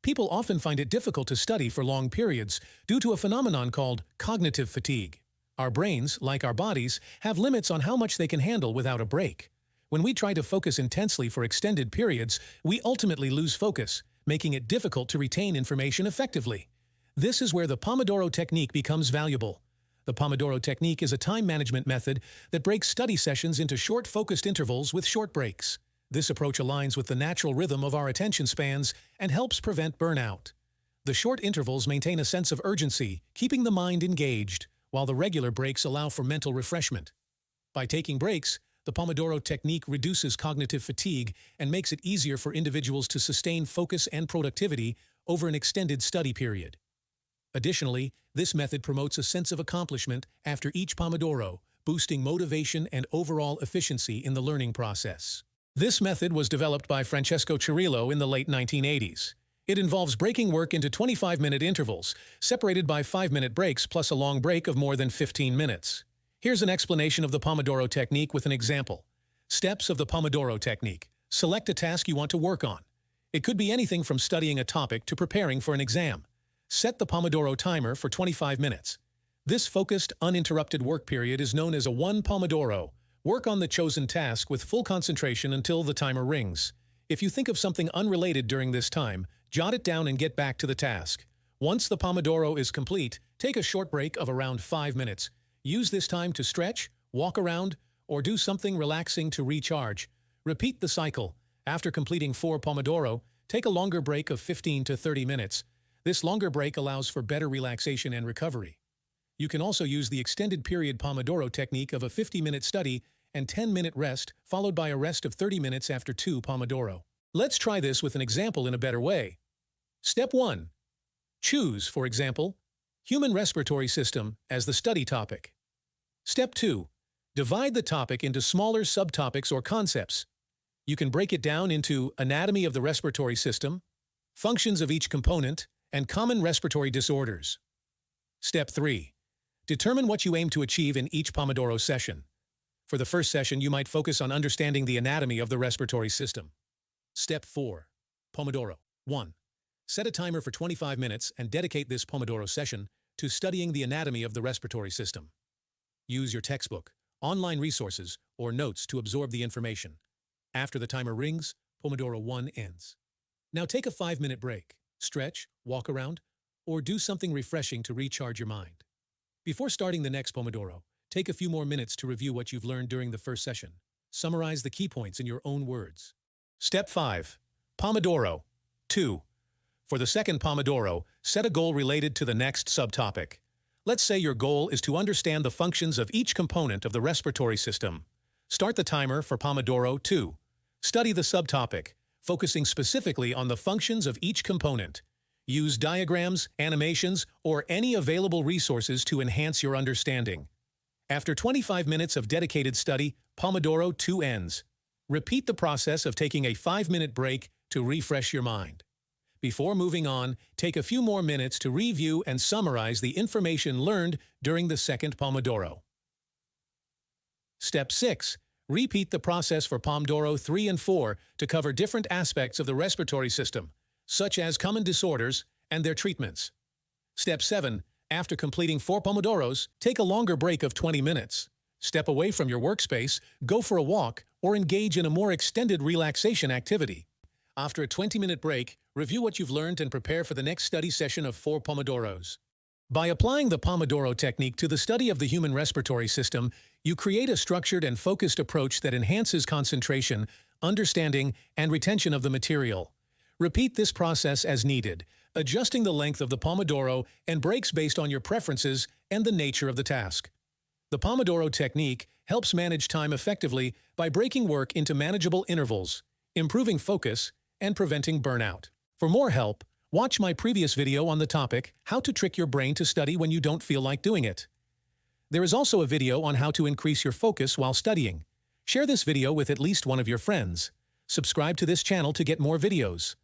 People often find it difficult to study for long periods due to a phenomenon called cognitive fatigue. Our brains, like our bodies, have limits on how much they can handle without a break. When we try to focus intensely for extended periods, we ultimately lose focus, making it difficult to retain information effectively. This is where the Pomodoro technique becomes valuable. The Pomodoro technique is a time management method that breaks study sessions into short, focused intervals with short breaks. This approach aligns with the natural rhythm of our attention spans and helps prevent burnout. The short intervals maintain a sense of urgency, keeping the mind engaged, while the regular breaks allow for mental refreshment. By taking breaks, the Pomodoro technique reduces cognitive fatigue and makes it easier for individuals to sustain focus and productivity over an extended study period. Additionally, this method promotes a sense of accomplishment after each Pomodoro, boosting motivation and overall efficiency in the learning process. This method was developed by Francesco Cirillo in the late 1980s. It involves breaking work into 25-minute intervals, separated by 5-minute breaks plus a long break of more than 15 minutes. Here's an explanation of the Pomodoro technique with an example. Steps of the Pomodoro technique. Select a task you want to work on. It could be anything from studying a topic to preparing for an exam. Set the Pomodoro timer for 25 minutes. This focused, uninterrupted work period is known as a 1 Pomodoro. Work on the chosen task with full concentration until the timer rings. If you think of something unrelated during this time, jot it down and get back to the task. Once the Pomodoro is complete, take a short break of around 5 minutes. Use this time to stretch, walk around, or do something relaxing to recharge. Repeat the cycle. After completing 4 Pomodoro, take a longer break of 15 to 30 minutes. This longer break allows for better relaxation and recovery. You can also use the extended period Pomodoro technique of a 50-minute study and 10-minute rest, followed by a rest of 30 minutes after 2 Pomodoro. Let's try this with an example in a better way. Step 1. Choose, for example, human respiratory system as the study topic. Step 2. Divide the topic into smaller subtopics or concepts. You can break it down into anatomy of the respiratory system, functions of each component, and common respiratory disorders. Step 3. Determine what you aim to achieve in each Pomodoro session. For the first session, you might focus on understanding the anatomy of the respiratory system. Step 4. Pomodoro. 1. Set a timer for 25 minutes and dedicate this Pomodoro session to studying the anatomy of the respiratory system. Use your textbook, online resources, or notes to absorb the information. After the timer rings, Pomodoro 1 ends. Now take a 5-minute break. Stretch, walk around, or do something refreshing to recharge your mind. Before starting the next Pomodoro, take a few more minutes to review what you've learned during the first session. Summarize the key points in your own words. Step 5. Pomodoro. 2. For the second Pomodoro, set a goal related to the next subtopic. Let's say your goal is to understand the functions of each component of the respiratory system. Start the timer for Pomodoro 2. Study the subtopic, focusing specifically on the functions of each component. Use diagrams, animations, or any available resources to enhance your understanding. After 25 minutes of dedicated study, Pomodoro 2 ends. Repeat the process of taking a 5-minute break to refresh your mind. Before moving on, take a few more minutes to review and summarize the information learned during the second Pomodoro. Step 6. Repeat the process for Pomodoro 3 and 4 to cover different aspects of the respiratory system, such as common disorders and their treatments. Step 7. After completing 4 Pomodoros, take a longer break of 20 minutes. Step away from your workspace, go for a walk, or engage in a more extended relaxation activity. After a 20-minute break, review what you've learned and prepare for the next study session of 4 Pomodoros. By applying the Pomodoro technique to the study of the human respiratory system, you create a structured and focused approach that enhances concentration, understanding, and retention of the material. Repeat this process as needed, adjusting the length of the Pomodoro and breaks based on your preferences and the nature of the task. The Pomodoro technique helps manage time effectively by breaking work into manageable intervals, improving focus, and preventing burnout. For more help, watch my previous video on the topic, How to Trick Your Brain to Study When You Don't Feel Like Doing It. There is also a video on how to increase your focus while studying. Share this video with at least one of your friends. Subscribe to this channel to get more videos.